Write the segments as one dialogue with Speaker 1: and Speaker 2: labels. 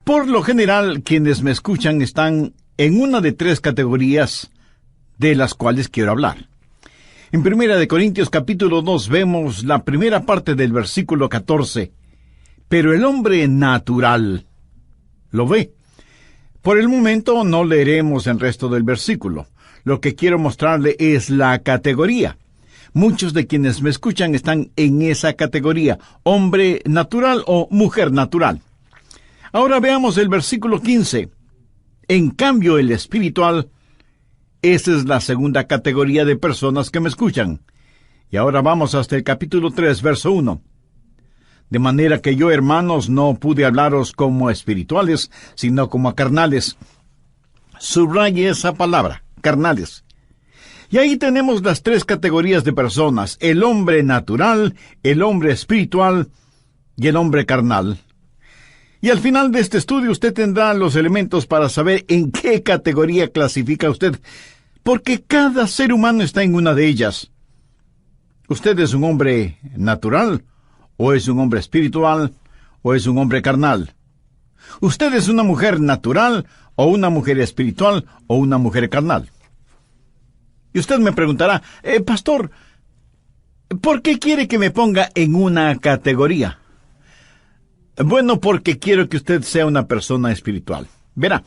Speaker 1: Por lo general, quienes me escuchan están en una de tres categorías de las cuales quiero hablar. En 1 Corintios capítulo 2 vemos la primera parte del versículo 14. Pero el hombre natural lo ve. Por el momento no leeremos el resto del versículo. Lo que quiero mostrarle es la categoría. Muchos de quienes me escuchan están en esa categoría, hombre natural o mujer natural. Ahora veamos el versículo 15. En cambio, el espiritual, esa es la segunda categoría de personas que me escuchan. Y ahora vamos hasta el capítulo 3, verso 1. De manera que yo, hermanos, no pude hablaros como a espirituales, sino como a carnales. Subraye esa palabra, carnales. Y ahí tenemos las tres categorías de personas: el hombre natural, el hombre espiritual y el hombre carnal. Y al final de este estudio usted tendrá los elementos para saber en qué categoría clasifica usted, porque cada ser humano está en una de ellas. ¿Usted es un hombre natural, o es un hombre espiritual, o es un hombre carnal? ¿Usted es una mujer natural, o una mujer espiritual, o una mujer carnal? Y usted me preguntará, pastor, ¿por qué quiere que me ponga en una categoría? Bueno, porque quiero que usted sea una persona espiritual. Verá,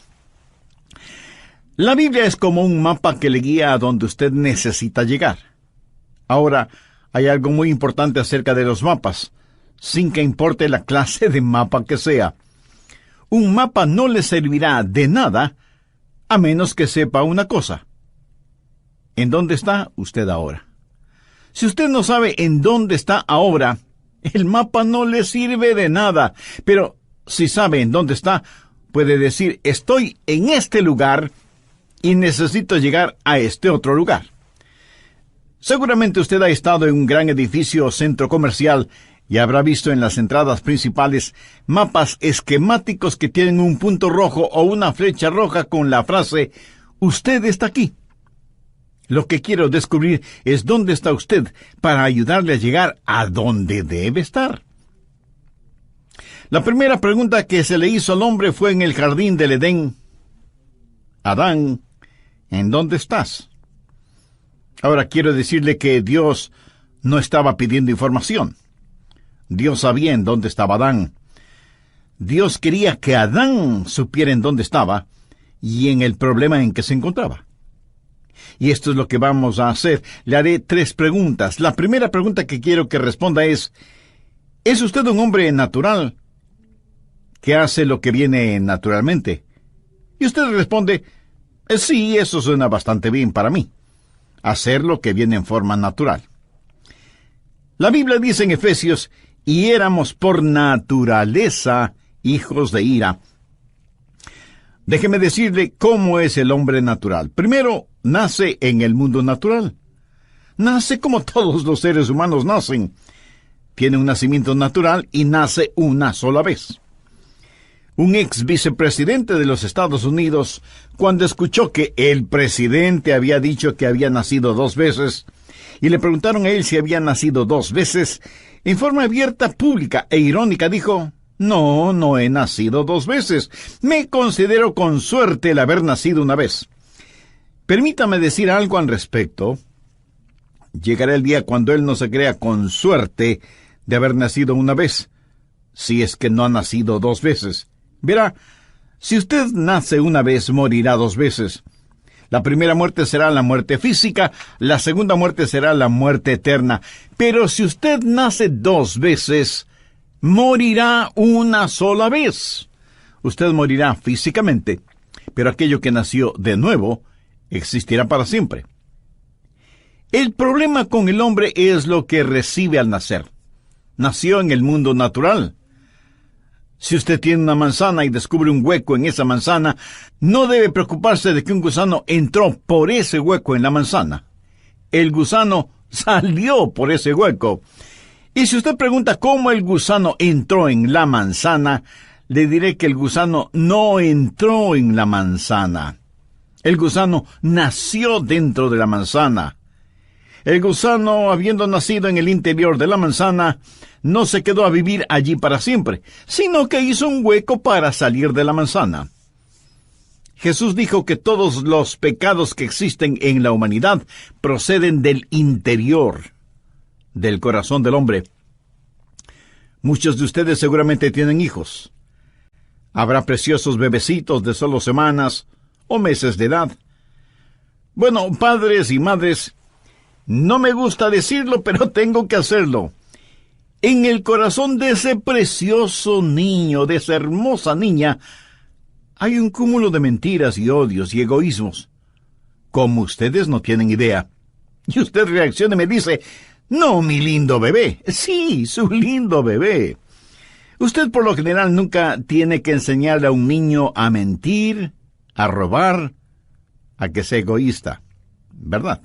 Speaker 1: la Biblia es como un mapa que le guía a donde usted necesita llegar. Ahora, hay algo muy importante acerca de los mapas, sin que importe la clase de mapa que sea. Un mapa no le servirá de nada a menos que sepa una cosa. ¿En dónde está usted ahora? Si usted no sabe en dónde está ahora, el mapa no le sirve de nada. Pero si sabe en dónde está, puede decir, estoy en este lugar y necesito llegar a este otro lugar. Seguramente usted ha estado en un gran edificio o centro comercial y habrá visto en las entradas principales mapas esquemáticos que tienen un punto rojo o una flecha roja con la frase, usted está aquí. Lo que quiero descubrir es dónde está usted para ayudarle a llegar a donde debe estar. La primera pregunta que se le hizo al hombre fue en el jardín del Edén. Adán, ¿en dónde estás? Ahora quiero decirle que Dios no estaba pidiendo información. Dios sabía en dónde estaba Adán. Dios quería que Adán supiera en dónde estaba y en el problema en que se encontraba. Y esto es lo que vamos a hacer. Le haré 3 preguntas. La primera pregunta que quiero que responda ¿es usted un hombre natural que hace lo que viene naturalmente? Y usted responde, sí, eso suena bastante bien para mí. Hacer lo que viene en forma natural. La Biblia dice en Efesios, y éramos por naturaleza hijos de ira. Déjeme decirle cómo es el hombre natural. Primero, nace en el mundo natural. Nace como todos los seres humanos nacen. Tiene un nacimiento natural y nace una sola vez. Un ex vicepresidente de los Estados Unidos, cuando escuchó que el presidente había dicho que había nacido 2 veces, y le preguntaron a él si había nacido 2 veces, en forma abierta, pública e irónica dijo, no he nacido 2 veces. Me considero con suerte el haber nacido una vez. Permítame decir algo al respecto. Llegará el día cuando él no se crea con suerte de haber nacido una vez, si es que no ha nacido 2 veces. Verá, si usted nace una vez, morirá 2 veces. La primera muerte será la muerte física, la segunda muerte será la muerte eterna. Pero si usted nace 2 veces, morirá una sola vez. Usted morirá físicamente, pero aquello que nació de nuevo existirá para siempre. El problema con el hombre es lo que recibe al nacer. Nació en el mundo natural. Si usted tiene una manzana y descubre un hueco en esa manzana, no debe preocuparse de que un gusano entró por ese hueco en la manzana. El gusano salió por ese hueco. Y si usted pregunta cómo el gusano entró en la manzana, le diré que el gusano no entró en la manzana. El gusano nació dentro de la manzana. El gusano, habiendo nacido en el interior de la manzana, no se quedó a vivir allí para siempre, sino que hizo un hueco para salir de la manzana. Jesús dijo que todos los pecados que existen en la humanidad proceden del interior, del corazón del hombre. Muchos de ustedes seguramente tienen hijos. Habrá preciosos bebecitos de solo semanas o meses de edad. Bueno, padres y madres, no me gusta decirlo, pero tengo que hacerlo. En el corazón de ese precioso niño, de esa hermosa niña, hay un cúmulo de mentiras y odios y egoísmos, como ustedes no tienen idea. Y usted reacciona y me dice, no, mi lindo bebé. Sí, su lindo bebé. Usted por lo general nunca tiene que enseñarle a un niño a mentir, a robar, a que sea egoísta, ¿verdad?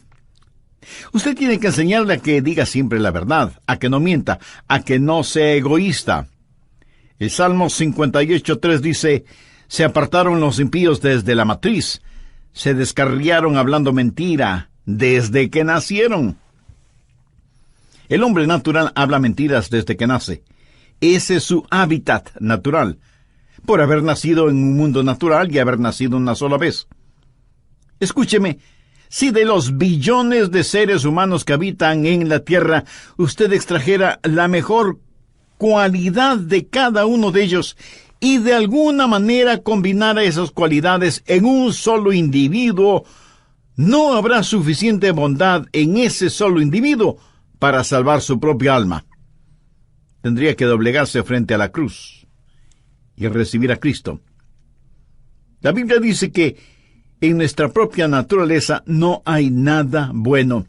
Speaker 1: Usted tiene que enseñarle a que diga siempre la verdad, a que no mienta, a que no sea egoísta. El Salmo 58:3 dice, se apartaron los impíos desde la matriz, se descarriaron hablando mentira desde que nacieron. El hombre natural habla mentiras desde que nace. Ese es su hábitat natural, por haber nacido en un mundo natural y haber nacido una sola vez. Escúcheme, si de los billones de seres humanos que habitan en la Tierra, usted extrajera la mejor cualidad de cada uno de ellos y de alguna manera combinara esas cualidades en un solo individuo, no habrá suficiente bondad en ese solo individuo para salvar su propia alma. Tendría que doblegarse frente a la cruz y recibir a Cristo. La Biblia dice que en nuestra propia naturaleza no hay nada bueno.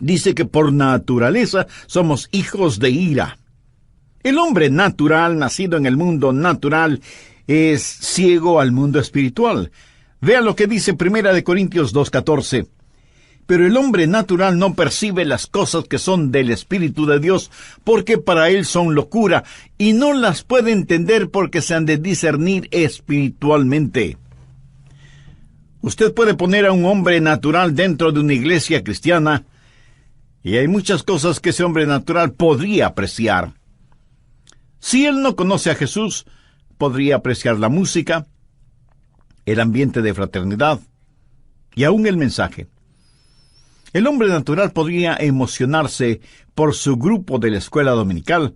Speaker 1: Dice que por naturaleza somos hijos de ira. El hombre natural, nacido en el mundo natural, es ciego al mundo espiritual. Vea lo que dice 1 Corintios 2:14. Pero el hombre natural no percibe las cosas que son del Espíritu de Dios, porque para él son locura, y no las puede entender porque se han de discernir espiritualmente. Usted puede poner a un hombre natural dentro de una iglesia cristiana, y hay muchas cosas que ese hombre natural podría apreciar. Si él no conoce a Jesús, podría apreciar la música, el ambiente de fraternidad y aún el mensaje. El hombre natural podría emocionarse por su grupo de la escuela dominical,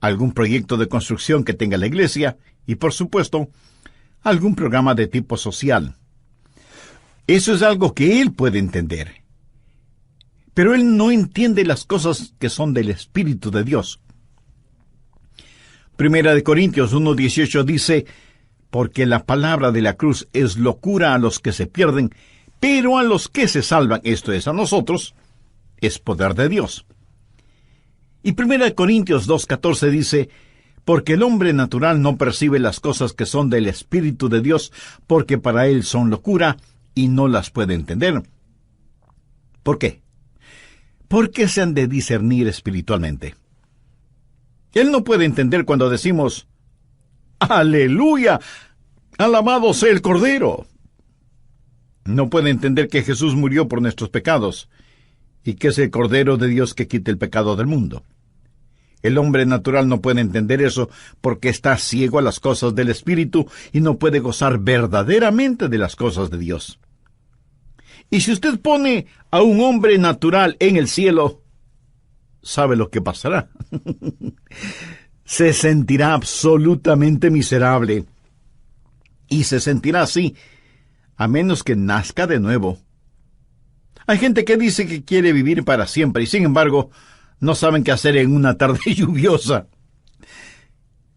Speaker 1: algún proyecto de construcción que tenga la iglesia y, por supuesto, algún programa de tipo social. Eso es algo que él puede entender. Pero él no entiende las cosas que son del Espíritu de Dios. 1 Corintios 1:18 dice, porque la palabra de la cruz es locura a los que se pierden, pero a los que se salvan, esto es a nosotros, es poder de Dios. Y 1 Corintios 2:14 dice, porque el hombre natural no percibe las cosas que son del Espíritu de Dios, porque para él son locura y no las puede entender. ¿Por qué? Porque se han de discernir espiritualmente. Él no puede entender cuando decimos, ¡Aleluya! ¡Alabado sea el Cordero! No puede entender que Jesús murió por nuestros pecados y que es el Cordero de Dios que quita el pecado del mundo. El hombre natural no puede entender eso porque está ciego a las cosas del Espíritu y no puede gozar verdaderamente de las cosas de Dios. Y si usted pone a un hombre natural en el cielo, ¿sabe lo que pasará? Se sentirá absolutamente miserable. Y se sentirá así, a menos que nazca de nuevo. Hay gente que dice que quiere vivir para siempre y sin embargo no saben qué hacer en una tarde lluviosa.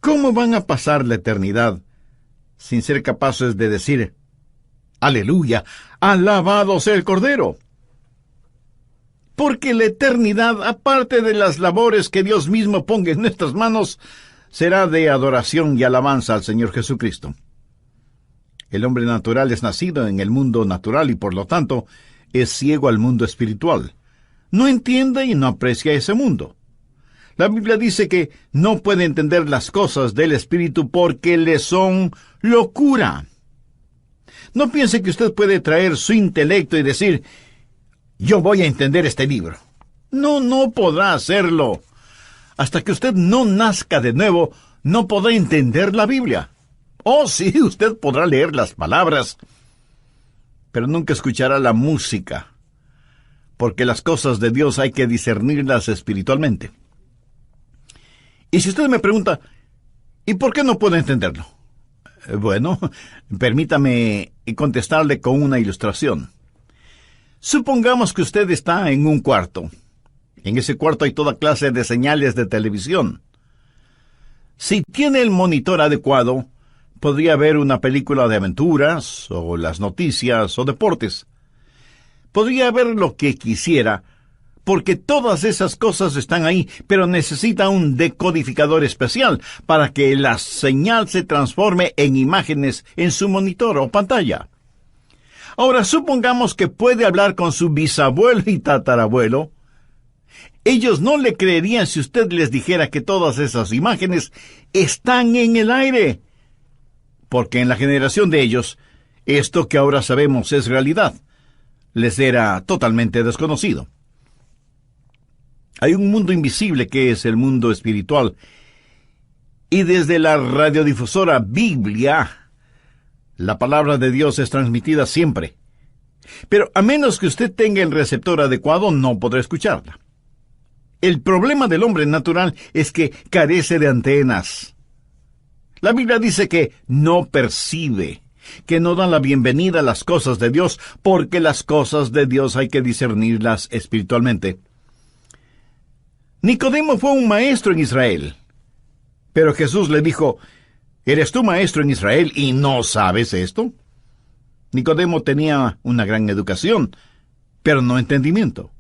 Speaker 1: ¿Cómo van a pasar la eternidad sin ser capaces de decir, ¡Aleluya! ¡Alabado sea el Cordero! Porque la eternidad, aparte de las labores que Dios mismo ponga en nuestras manos, será de adoración y alabanza al Señor Jesucristo. El hombre natural es nacido en el mundo natural y por lo tanto es ciego al mundo espiritual. No entiende y no aprecia ese mundo. La Biblia dice que no puede entender las cosas del Espíritu porque le son locura. No piense que usted puede traer su intelecto y decir, yo voy a entender este libro. No podrá hacerlo. Hasta que usted no nazca de nuevo, no podrá entender la Biblia. Oh, sí, usted podrá leer las palabras, pero nunca escuchará la música, porque las cosas de Dios hay que discernirlas espiritualmente. Y si usted me pregunta, ¿y por qué no puedo entenderlo? Bueno, permítame contestarle con una ilustración. Supongamos que usted está en un cuarto. En ese cuarto hay toda clase de señales de televisión. Si tiene el monitor adecuado, podría ver una película de aventuras, o las noticias, o deportes. Podría ver lo que quisiera, porque todas esas cosas están ahí, pero necesita un decodificador especial para que la señal se transforme en imágenes en su monitor o pantalla. Ahora, supongamos que puede hablar con su bisabuelo y tatarabuelo. Ellos no le creerían si usted les dijera que todas esas imágenes están en el aire, porque en la generación de ellos, esto que ahora sabemos es realidad. Les era totalmente desconocido. Hay un mundo invisible que es el mundo espiritual, y desde la radiodifusora Biblia, la palabra de Dios es transmitida siempre. Pero a menos que usted tenga el receptor adecuado, no podrá escucharla. El problema del hombre natural es que carece de antenas. La Biblia dice que no percibe, que no da la bienvenida a las cosas de Dios, porque las cosas de Dios hay que discernirlas espiritualmente. Nicodemo fue un maestro en Israel, pero Jesús le dijo, ¿eres tú maestro en Israel y no sabes esto? Nicodemo tenía una gran educación, pero no entendimiento.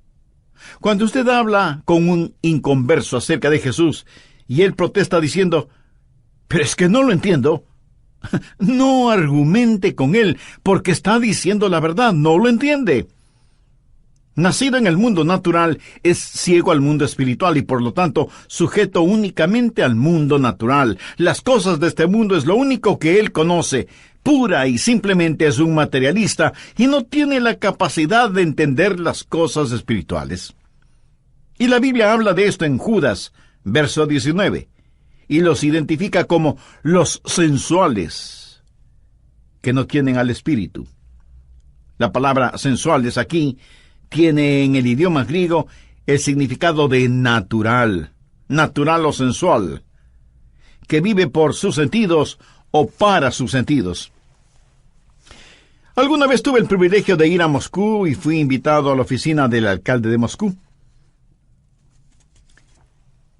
Speaker 1: Cuando usted habla con un inconverso acerca de Jesús, y él protesta diciendo, «Pero es que no lo entiendo», no argumente con él, porque está diciendo la verdad, no lo entiende. Nacido en el mundo natural, es ciego al mundo espiritual y por lo tanto sujeto únicamente al mundo natural. Las cosas de este mundo es lo único que él conoce. Pura y simplemente es un materialista y no tiene la capacidad de entender las cosas espirituales. Y la Biblia habla de esto en Judas, verso 19, y los identifica como los sensuales, que no tienen al espíritu. La palabra sensuales aquí tiene en el idioma griego el significado de natural, natural o sensual, que vive por sus sentidos o para sus sentidos. Alguna vez tuve el privilegio de ir a Moscú y fui invitado a la oficina del alcalde de Moscú.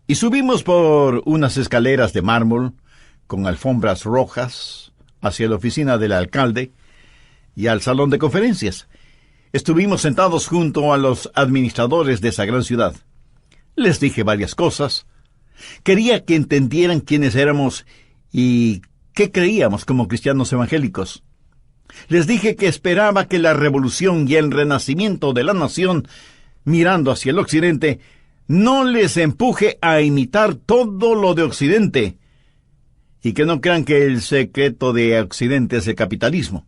Speaker 1: Y subimos por unas escaleras de mármol con alfombras rojas hacia la oficina del alcalde y al salón de conferencias. Estuvimos sentados junto a los administradores de esa gran ciudad. Les dije varias cosas. Quería que entendieran quiénes éramos y qué creíamos como cristianos evangélicos. Les dije que esperaba que la revolución y el renacimiento de la nación, mirando hacia el occidente, no les empuje a imitar todo lo de Occidente, y que no crean que el secreto de Occidente es el capitalismo.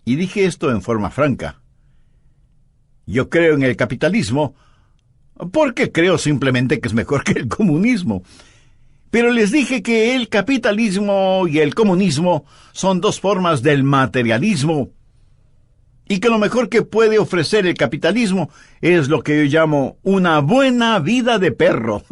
Speaker 1: Y dije esto en forma franca. Yo creo en el capitalismo porque creo simplemente que es mejor que el comunismo. Pero les dije que el capitalismo y el comunismo son dos formas del materialismo, y que lo mejor que puede ofrecer el capitalismo es lo que yo llamo una buena vida de perro.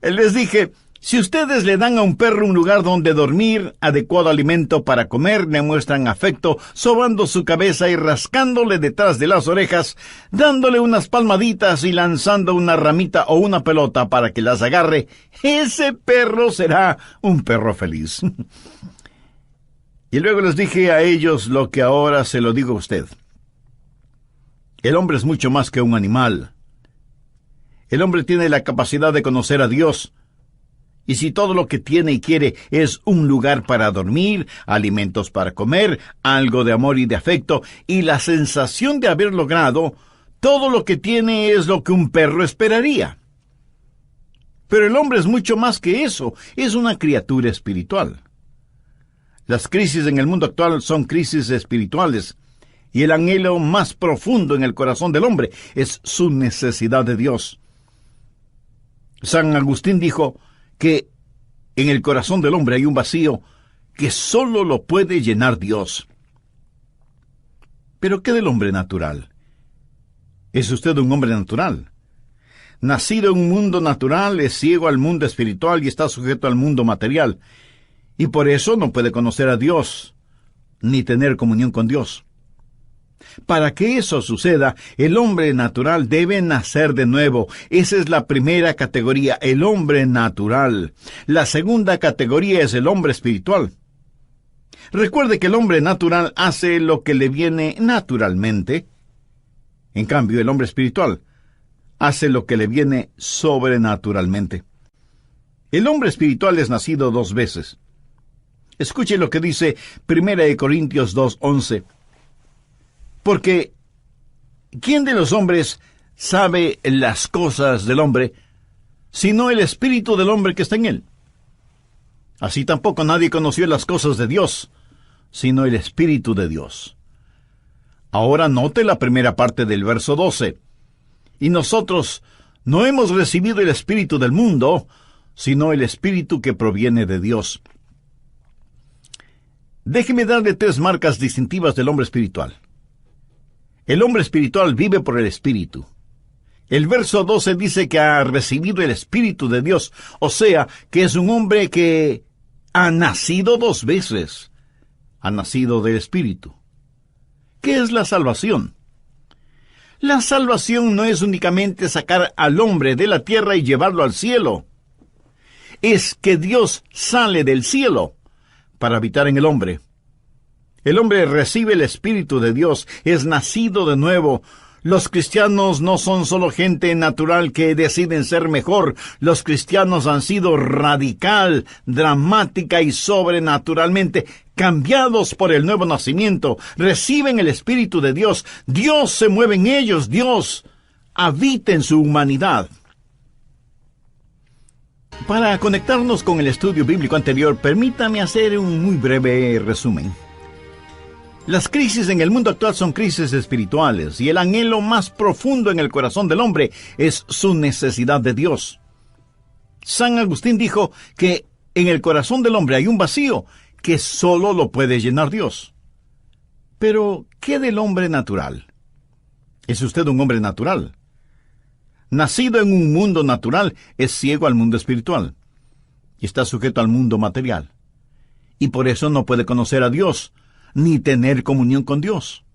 Speaker 1: Les dije, si ustedes le dan a un perro un lugar donde dormir, adecuado alimento para comer, le muestran afecto, sobando su cabeza y rascándole detrás de las orejas, dándole unas palmaditas y lanzando una ramita o una pelota para que las agarre, ese perro será un perro feliz. Y luego les dije a ellos lo que ahora se lo digo a usted. El hombre es mucho más que un animal. El hombre tiene la capacidad de conocer a Dios. Y si todo lo que tiene y quiere es un lugar para dormir, alimentos para comer, algo de amor y de afecto, y la sensación de haber logrado, todo lo que tiene es lo que un perro esperaría. Pero el hombre es mucho más que eso, es una criatura espiritual. Las crisis en el mundo actual son crisis espirituales, y el anhelo más profundo en el corazón del hombre es su necesidad de Dios. San Agustín dijo que en el corazón del hombre hay un vacío que sólo lo puede llenar Dios. ¿Pero qué del hombre natural? ¿Es usted un hombre natural? Nacido en un mundo natural, es ciego al mundo espiritual y está sujeto al mundo material, y por eso no puede conocer a Dios, ni tener comunión con Dios. Para que eso suceda, el hombre natural debe nacer de nuevo. Esa es la primera categoría, el hombre natural. La segunda categoría es el hombre espiritual. Recuerde que el hombre natural hace lo que le viene naturalmente. En cambio, el hombre espiritual hace lo que le viene sobrenaturalmente. El hombre espiritual es nacido 2 veces. Escuche lo que dice 1 Corintios 2:11. Porque, ¿quién de los hombres sabe las cosas del hombre, sino el espíritu del hombre que está en él? Así tampoco nadie conoció las cosas de Dios, sino el espíritu de Dios. Ahora note la primera parte del verso 12. Y nosotros no hemos recibido el espíritu del mundo, sino el espíritu que proviene de Dios. Déjeme darle 3 marcas distintivas del hombre espiritual. El hombre espiritual vive por el Espíritu. El verso 12 dice que ha recibido el Espíritu de Dios, o sea, que es un hombre que ha nacido 2 veces. Ha nacido del Espíritu. ¿Qué es la salvación? La salvación no es únicamente sacar al hombre de la tierra y llevarlo al cielo. Es que Dios sale del cielo para habitar en el hombre. El hombre recibe el Espíritu de Dios, es nacido de nuevo. Los cristianos no son solo gente natural que deciden ser mejor. Los cristianos han sido radical, dramática y sobrenaturalmente cambiados por el nuevo nacimiento. Reciben el Espíritu de Dios. Dios se mueve en ellos. Dios habita en su humanidad. Para conectarnos con el estudio bíblico anterior, permítame hacer un muy breve resumen. Las crisis en el mundo actual son crisis espirituales, y el anhelo más profundo en el corazón del hombre es su necesidad de Dios. San Agustín dijo que en el corazón del hombre hay un vacío que solo lo puede llenar Dios. Pero, ¿qué del hombre natural? ¿Es usted un hombre natural? Nacido en un mundo natural, es ciego al mundo espiritual, y está sujeto al mundo material, y por eso no puede conocer a Dios, ni tener comunión con Dios.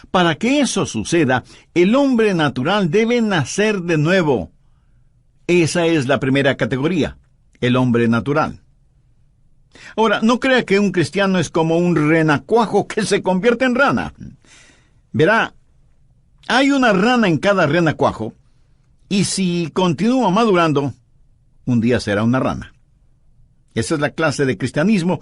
Speaker 1: Para que eso suceda, el hombre natural debe nacer de nuevo. Esa es la primera categoría, el hombre natural. Ahora, no crea que un cristiano es como un renacuajo que se convierte en rana. Verá, hay una rana en cada renacuajo, y si continúa madurando, un día será una rana. Esa es la clase de cristianismo.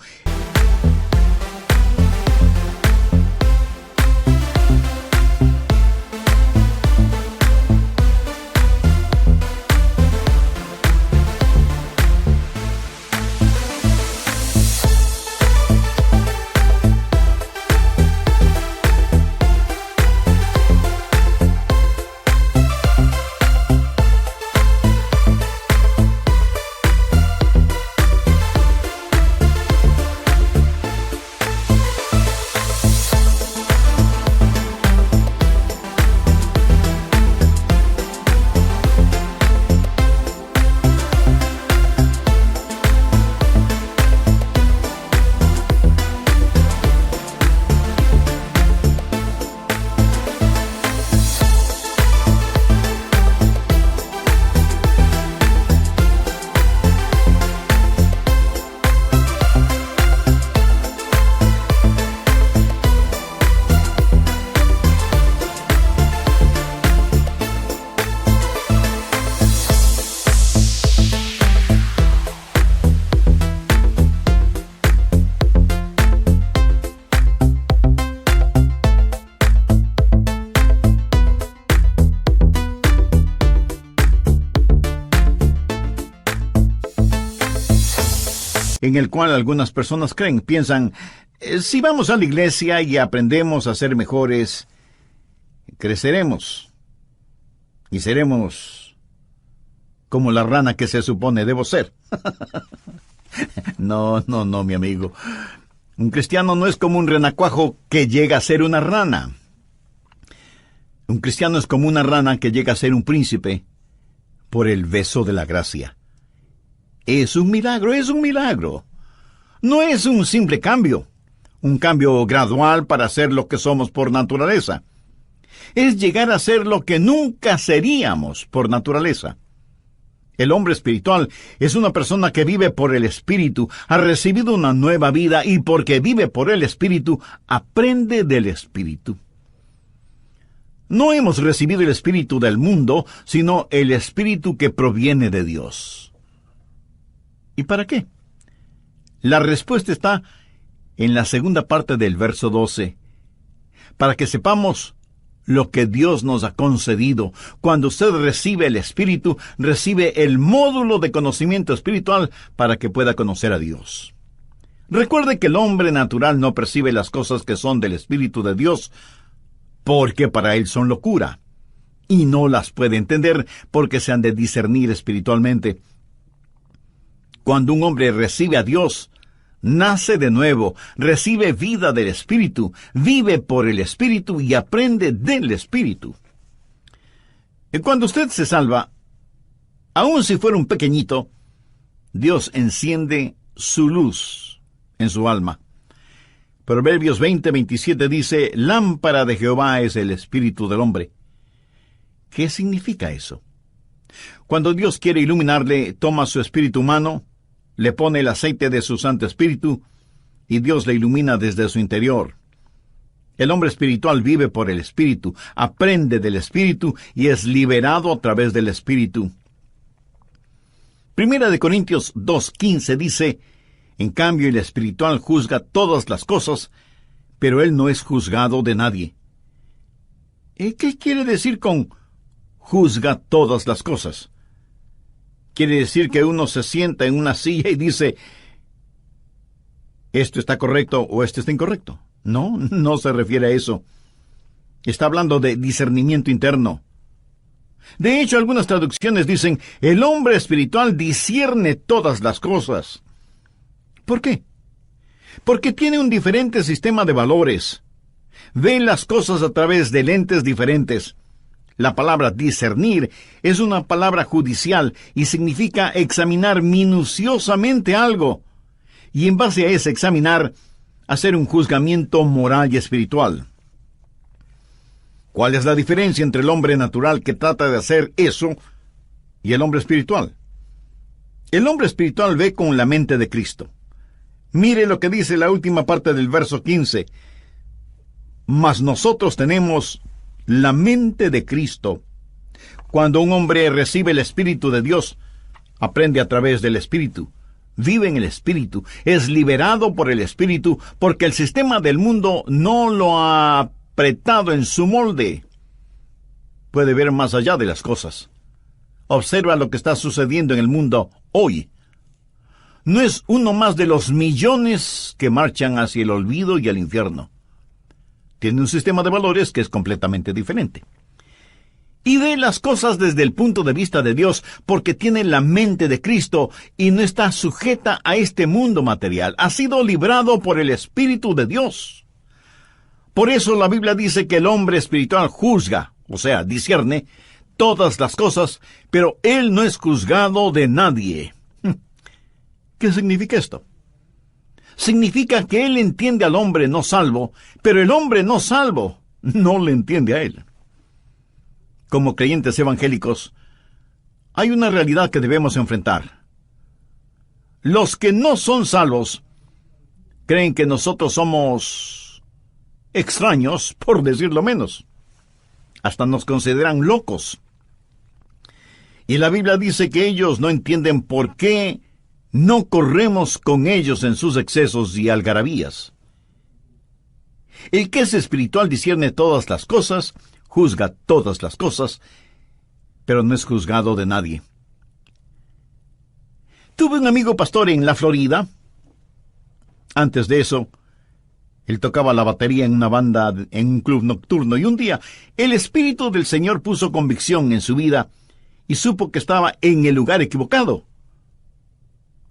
Speaker 1: En el cual algunas personas piensan, si vamos a la iglesia y aprendemos a ser mejores, creceremos y seremos como la rana que se supone debo ser. No, mi amigo. Un cristiano no es como un renacuajo que llega a ser una rana. Un cristiano es como una rana que llega a ser un príncipe por el beso de la gracia. Es un milagro, es un milagro. No es un simple cambio, un cambio gradual para ser lo que somos por naturaleza. Es llegar a ser lo que nunca seríamos por naturaleza. El hombre espiritual es una persona que vive por el Espíritu, ha recibido una nueva vida y porque vive por el Espíritu, aprende del Espíritu. No hemos recibido el Espíritu del mundo, sino el Espíritu que proviene de Dios. ¿Y para qué? La respuesta está en la segunda parte del verso 12. Para que sepamos lo que Dios nos ha concedido. Cuando usted recibe el Espíritu, recibe el módulo de conocimiento espiritual para que pueda conocer a Dios. Recuerde que el hombre natural no percibe las cosas que son del Espíritu de Dios, porque para él son locura, y no las puede entender porque se han de discernir espiritualmente. Cuando un hombre recibe a Dios, nace de nuevo, recibe vida del Espíritu, vive por el Espíritu y aprende del Espíritu. Y cuando usted se salva, aun si fuera un pequeñito, Dios enciende su luz en su alma. Proverbios 20:27 dice, lámpara de Jehová es el espíritu del hombre. ¿Qué significa eso? Cuando Dios quiere iluminarle, toma su espíritu humano, le pone el aceite de su Santo Espíritu, y Dios le ilumina desde su interior. El hombre espiritual vive por el Espíritu, aprende del Espíritu y es liberado a través del Espíritu. Primera de Corintios 2:15 dice, en cambio el espiritual juzga todas las cosas, pero él no es juzgado de nadie. ¿Qué quiere decir con juzga todas las cosas? Quiere decir que uno se sienta en una silla y dice, esto está correcto o esto está incorrecto. No, no se refiere a eso. Está hablando de discernimiento interno. De hecho, algunas traducciones dicen, el hombre espiritual discierne todas las cosas. ¿Por qué? Porque tiene un diferente sistema de valores. Ve las cosas a través de lentes diferentes. La palabra discernir es una palabra judicial y significa examinar minuciosamente algo. Y en base a ese examinar, hacer un juzgamiento moral y espiritual. ¿Cuál es la diferencia entre el hombre natural que trata de hacer eso y el hombre espiritual? El hombre espiritual ve con la mente de Cristo. Mire lo que dice la última parte del verso 15. Mas nosotros tenemos la mente de Cristo. Cuando un hombre recibe el Espíritu de Dios, aprende a través del Espíritu, vive en el Espíritu, es liberado por el Espíritu, porque el sistema del mundo no lo ha apretado en su molde. Puede ver más allá de las cosas. Observa lo que está sucediendo en el mundo hoy. No es uno más de los millones que marchan hacia el olvido y el infierno. Tiene un sistema de valores que es completamente diferente. Y ve las cosas desde el punto de vista de Dios, porque tiene la mente de Cristo y no está sujeta a este mundo material. Ha sido librado por el Espíritu de Dios. Por eso la Biblia dice que el hombre espiritual juzga, o sea, discierne, todas las cosas, pero él no es juzgado de nadie. ¿Qué significa esto? Significa que él entiende al hombre no salvo, pero el hombre no salvo no le entiende a él. Como creyentes evangélicos, hay una realidad que debemos enfrentar. Los que no son salvos creen que nosotros somos extraños, por decirlo menos. Hasta nos consideran locos. Y la Biblia dice que ellos no entienden por qué no corremos con ellos en sus excesos y algarabías. El que es espiritual discierne todas las cosas, juzga todas las cosas, pero no es juzgado de nadie. Tuve un amigo pastor en la Florida. Antes de eso, él tocaba la batería en una banda en un club nocturno, y un día el Espíritu del Señor puso convicción en su vida, y supo que estaba en el lugar equivocado,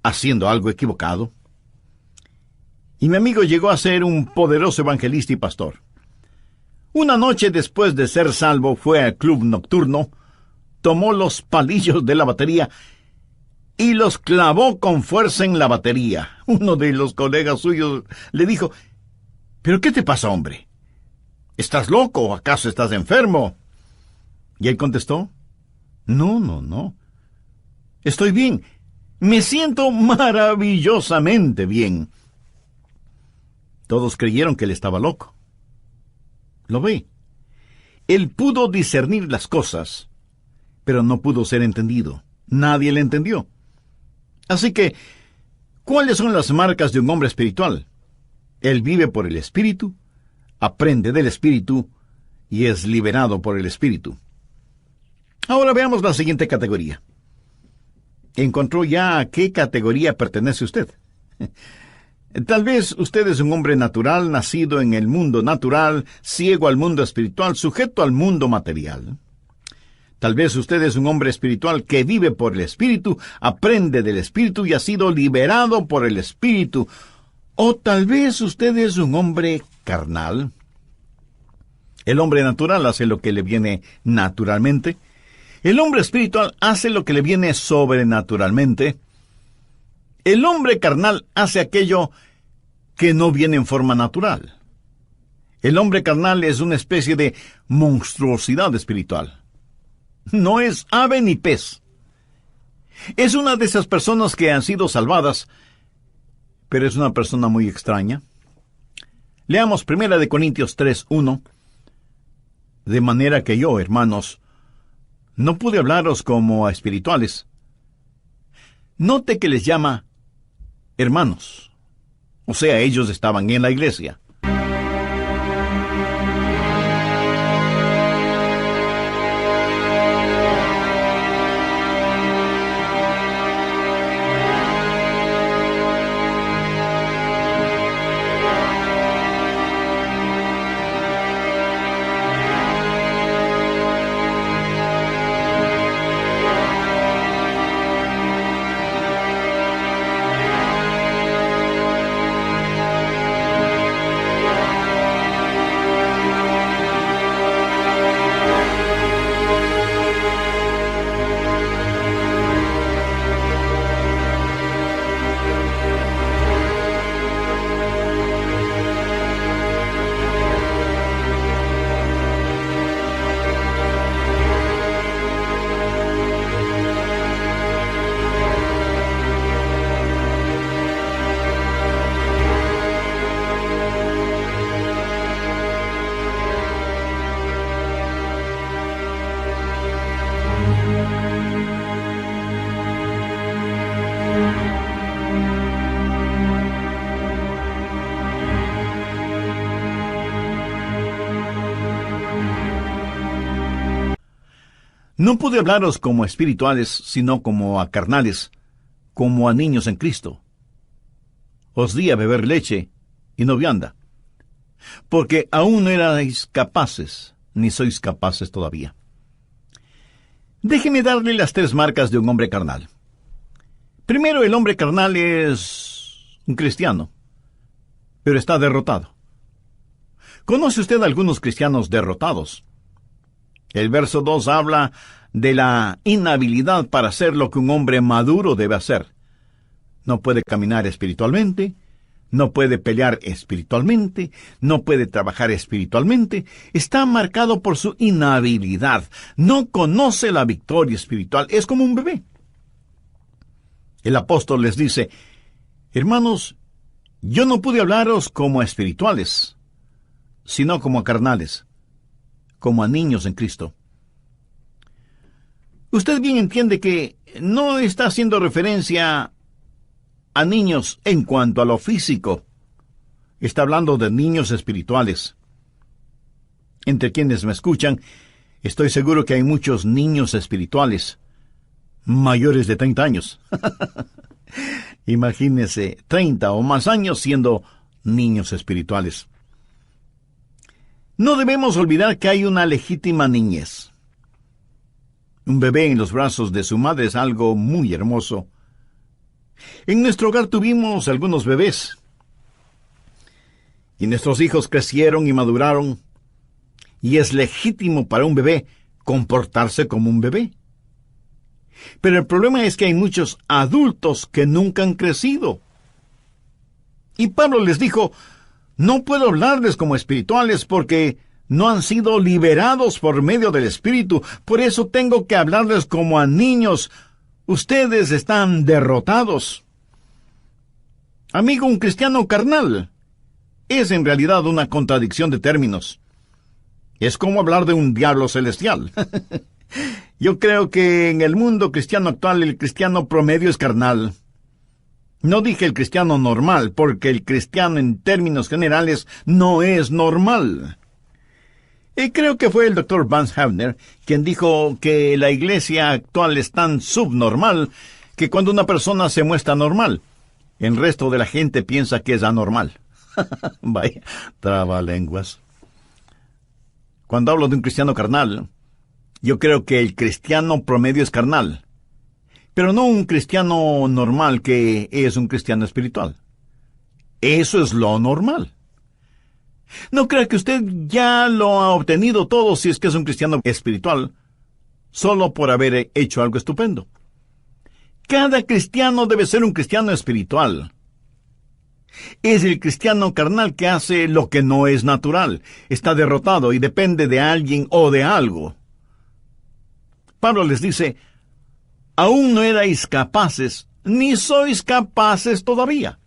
Speaker 1: haciendo algo equivocado. Y mi amigo llegó a ser un poderoso evangelista y pastor. Una noche después de ser salvo, fue al club nocturno, tomó los palillos de la batería y los clavó con fuerza en la batería. Uno de los colegas suyos le dijo: ¿pero qué te pasa, hombre? ¿Estás loco o acaso estás enfermo? Y él contestó: No. Estoy bien. Me siento maravillosamente bien. Todos creyeron que él estaba loco. ¿Lo ve? Él pudo discernir las cosas, pero no pudo ser entendido. Nadie le entendió. Así que, ¿cuáles son las marcas de un hombre espiritual? Él vive por el Espíritu, aprende del Espíritu y es liberado por el Espíritu. Ahora veamos la siguiente categoría. ¿Encontró ya a qué categoría pertenece usted? Tal vez usted es un hombre natural, nacido en el mundo natural, ciego al mundo espiritual, sujeto al mundo material. Tal vez usted es un hombre espiritual que vive por el Espíritu, aprende del Espíritu y ha sido liberado por el Espíritu. O tal vez usted es un hombre carnal. El hombre natural hace lo que le viene naturalmente. El hombre espiritual hace lo que le viene sobrenaturalmente. El hombre carnal hace aquello que no viene en forma natural. El hombre carnal es una especie de monstruosidad espiritual. No es ave ni pez. Es una de esas personas que han sido salvadas, pero es una persona muy extraña. Leamos 1 Corintios 3:1. De manera que yo, hermanos, no pude hablaros como a espirituales. Note que les llama hermanos. O sea, ellos estaban en la iglesia. No pude hablaros como a espirituales, sino como a carnales, como a niños en Cristo. Os di a beber leche y no vianda, porque aún no erais capaces, ni sois capaces todavía. Déjeme darle las 3 marcas de un hombre carnal. Primero, el hombre carnal es un cristiano, pero está derrotado. ¿Conoce usted a algunos cristianos derrotados? El verso 2 habla de la inhabilidad para hacer lo que un hombre maduro debe hacer. No puede caminar espiritualmente, no puede pelear espiritualmente, no puede trabajar espiritualmente. Está marcado por su inhabilidad. No conoce la victoria espiritual. Es como un bebé. El apóstol les dice: hermanos, yo no pude hablaros como a espirituales, sino como a carnales, como a niños en Cristo. Usted bien entiende que no está haciendo referencia a niños en cuanto a lo físico. Está hablando de niños espirituales. Entre quienes me escuchan, estoy seguro que hay muchos niños espirituales, mayores de 30 años. Imagínese, 30 o más años siendo niños espirituales. No debemos olvidar que hay una legítima niñez. Un bebé en los brazos de su madre es algo muy hermoso. En nuestro hogar tuvimos algunos bebés. Y nuestros hijos crecieron y maduraron. Y es legítimo para un bebé comportarse como un bebé. Pero el problema es que hay muchos adultos que nunca han crecido. Y Pablo les dijo, no puedo hablarles como espirituales porque no han sido liberados por medio del Espíritu. Por eso tengo que hablarles como a niños. Ustedes están derrotados. Amigo, un cristiano carnal es en realidad una contradicción de términos. Es como hablar de un diablo celestial. Yo creo que en el mundo cristiano actual el cristiano promedio es carnal. No dije el cristiano normal, porque el cristiano en términos generales no es normal. Y creo que fue el Dr. Vance Havner quien dijo que la iglesia actual es tan subnormal que cuando una persona se muestra normal, el resto de la gente piensa que es anormal. Vaya, trabalenguas. Cuando hablo de un cristiano carnal, yo creo que el cristiano promedio es carnal, pero no un cristiano normal que es un cristiano espiritual. Eso es lo normal. No crea que usted ya lo ha obtenido todo si es que es un cristiano espiritual, solo por haber hecho algo estupendo. Cada cristiano debe ser un cristiano espiritual. Es el cristiano carnal que hace lo que no es natural, está derrotado y depende de alguien o de algo. Pablo les dice, aún no erais capaces, ni sois capaces todavía.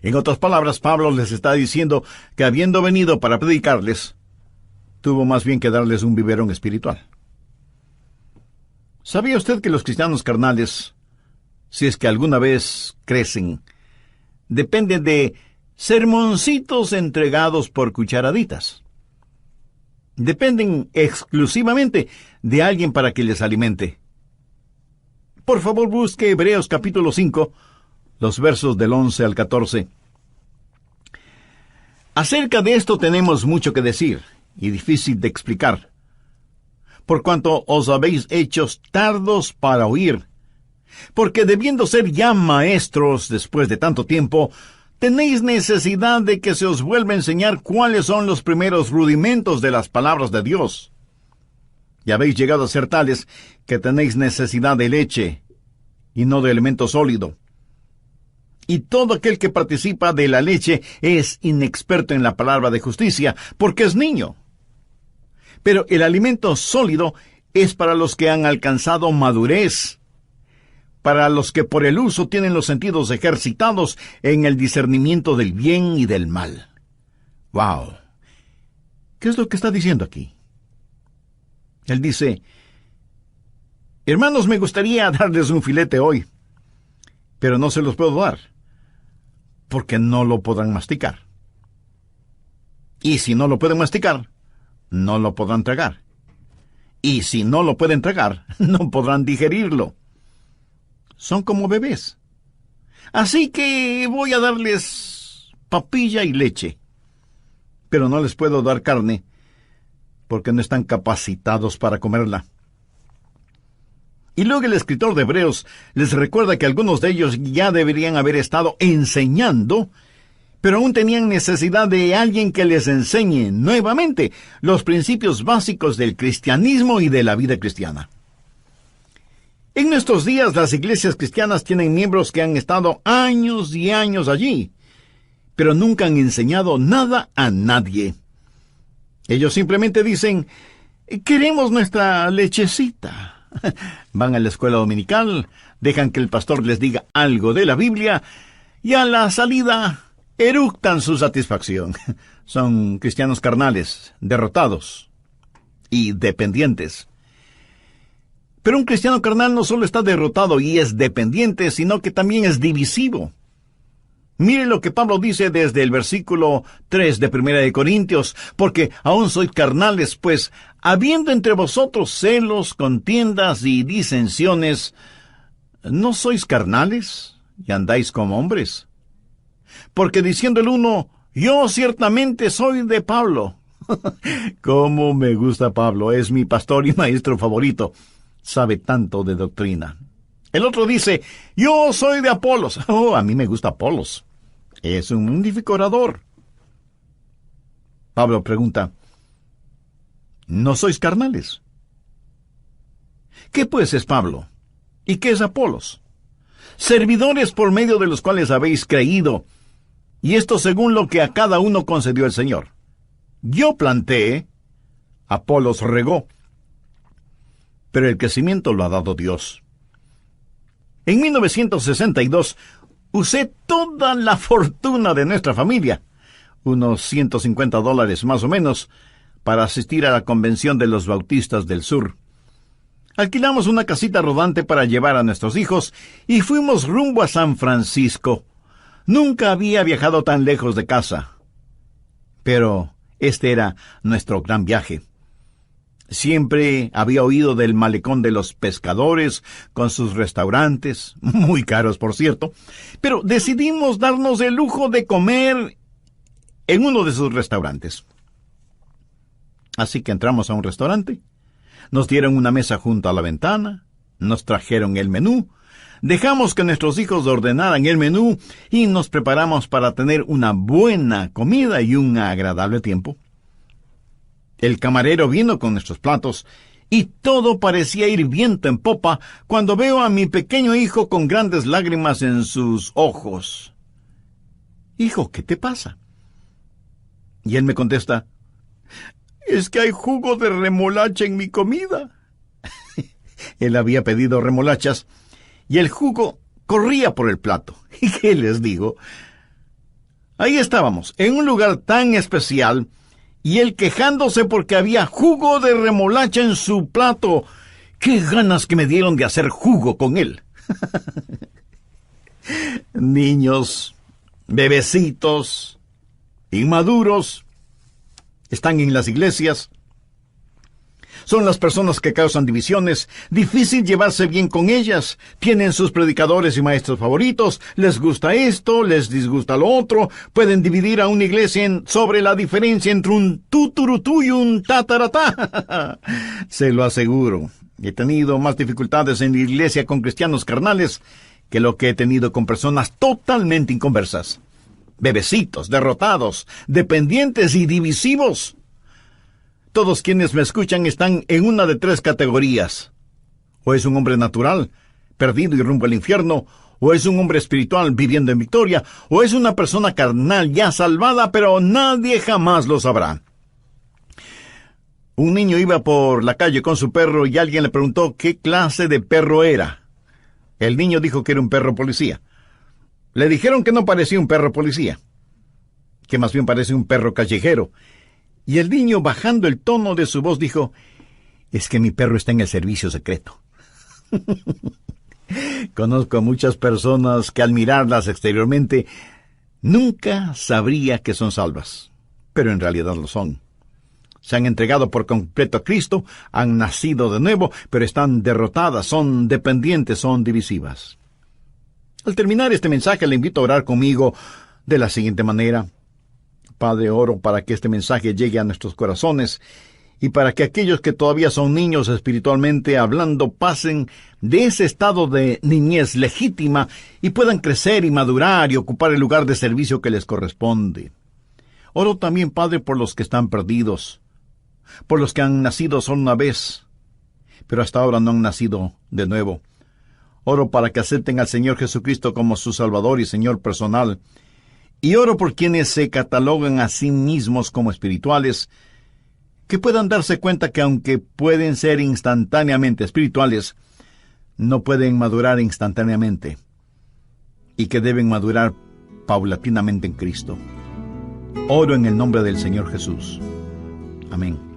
Speaker 1: En otras palabras, Pablo les está diciendo que habiendo venido para predicarles, tuvo más bien que darles un biberón espiritual. ¿Sabía usted que los cristianos carnales, si es que alguna vez crecen, dependen de sermoncitos entregados por cucharaditas? Dependen exclusivamente de alguien para que les alimente. Por favor, busque Hebreos capítulo 5, los versos del 11 al 14. Acerca de esto tenemos mucho que decir, y difícil de explicar, por cuanto os habéis hecho tardos para oír, porque debiendo ser ya maestros después de tanto tiempo, tenéis necesidad de que se os vuelva a enseñar cuáles son los primeros rudimentos de las palabras de Dios. Y habéis llegado a ser tales que tenéis necesidad de leche, y no de alimento sólido. Y todo aquel que participa de la leche es inexperto en la palabra de justicia, porque es niño. Pero el alimento sólido es para los que han alcanzado madurez, para los que por el uso tienen los sentidos ejercitados en el discernimiento del bien y del mal. ¡Wow! ¿Qué es lo que está diciendo aquí? Él dice, hermanos, me gustaría darles un filete hoy, pero no se los puedo dar, porque no lo podrán masticar. Y si no lo pueden masticar, no lo podrán tragar. Y si no lo pueden tragar, no podrán digerirlo. Son como bebés. Así que voy a darles papilla y leche, pero no les puedo dar carne, porque no están capacitados para comerla. Y luego el escritor de Hebreos les recuerda que algunos de ellos ya deberían haber estado enseñando, pero aún tenían necesidad de alguien que les enseñe nuevamente los principios básicos del cristianismo y de la vida cristiana. En nuestros días las iglesias cristianas tienen miembros que han estado años y años allí, pero nunca han enseñado nada a nadie. Ellos simplemente dicen, queremos nuestra lechecita. Van a la escuela dominical, dejan que el pastor les diga algo de la Biblia, y a la salida eructan su satisfacción. Son cristianos carnales, derrotados y dependientes. Pero un cristiano carnal no solo está derrotado y es dependiente, sino que también es divisivo. Mire lo que Pablo dice desde el versículo 3 de 1 de Corintios, porque aún sois carnales, pues, habiendo entre vosotros celos, contiendas y disensiones, ¿no sois carnales y andáis como hombres? Porque diciendo el uno, yo ciertamente soy de Pablo, Cómo me gusta Pablo, es mi pastor y maestro favorito. Sabe tanto de doctrina. El otro dice, yo soy de Apolos. Oh, a mí me gusta Apolos. Es un magnífico orador. Pablo pregunta, ¿no sois carnales? ¿Qué pues es Pablo? ¿Y qué es Apolos? Servidores por medio de los cuales habéis creído, y esto según lo que a cada uno concedió el Señor. Yo planté, Apolos regó, pero el crecimiento lo ha dado Dios. En 1962 usé toda la fortuna de nuestra familia, unos $150 más o menos, para asistir a la convención de los bautistas del sur. Alquilamos una casita rodante para llevar a nuestros hijos y fuimos rumbo a San Francisco. Nunca había viajado tan lejos de casa. Pero este era nuestro gran viaje. Siempre había oído del malecón de los pescadores, con sus restaurantes, muy caros por cierto, pero decidimos darnos el lujo de comer en uno de sus restaurantes. Así que entramos a un restaurante, nos dieron una mesa junto a la ventana, nos trajeron el menú, dejamos que nuestros hijos ordenaran el menú y nos preparamos para tener una buena comida y un agradable tiempo. El camarero vino con nuestros platos y todo parecía ir viento en popa cuando veo a mi pequeño hijo con grandes lágrimas en sus ojos. Hijo, ¿qué te pasa? Y él me contesta, es que hay jugo de remolacha en mi comida. Él había pedido remolachas y el jugo corría por el plato. ¿Y qué les digo? Ahí estábamos, en un lugar tan especial, y él quejándose porque había jugo de remolacha en su plato. ¡Qué ganas que me dieron de hacer jugo con él! Niños, bebecitos, inmaduros, están en las iglesias. Son las personas que causan divisiones, difícil llevarse bien con ellas, tienen sus predicadores y maestros favoritos, les gusta esto, les disgusta lo otro, pueden dividir a una iglesia sobre la diferencia entre un tuturutú y un tataratá. Se lo aseguro, he tenido más dificultades en la iglesia con cristianos carnales que lo que he tenido con personas totalmente inconversas. Bebecitos, derrotados, dependientes y divisivos. Todos quienes me escuchan están en una de tres categorías. O es un hombre natural, perdido y rumbo al infierno, o es un hombre espiritual viviendo en victoria, o es una persona carnal ya salvada, pero nadie jamás lo sabrá. Un niño iba por la calle con su perro y alguien le preguntó qué clase de perro era. El niño dijo que era un perro policía. Le dijeron que no parecía un perro policía, que más bien parece un perro callejero. Y el niño, bajando el tono de su voz, dijo, es que mi perro está en el servicio secreto. Conozco a muchas personas que al mirarlas exteriormente nunca sabría que son salvas, pero en realidad lo son. Se han entregado por completo a Cristo, han nacido de nuevo, pero están derrotadas, son dependientes, son divisivas. Al terminar este mensaje le invito a orar conmigo de la siguiente manera. Padre, oro para que este mensaje llegue a nuestros corazones y para que aquellos que todavía son niños espiritualmente hablando pasen de ese estado de niñez legítima y puedan crecer y madurar y ocupar el lugar de servicio que les corresponde. Oro también, Padre, por los que están perdidos, por los que han nacido solo una vez, pero hasta ahora no han nacido de nuevo. Oro para que acepten al Señor Jesucristo como su Salvador y Señor personal. Y oro por quienes se catalogan a sí mismos como espirituales, que puedan darse cuenta que aunque pueden ser instantáneamente espirituales, no pueden madurar instantáneamente, y que deben madurar paulatinamente en Cristo. Oro en el nombre del Señor Jesús. Amén.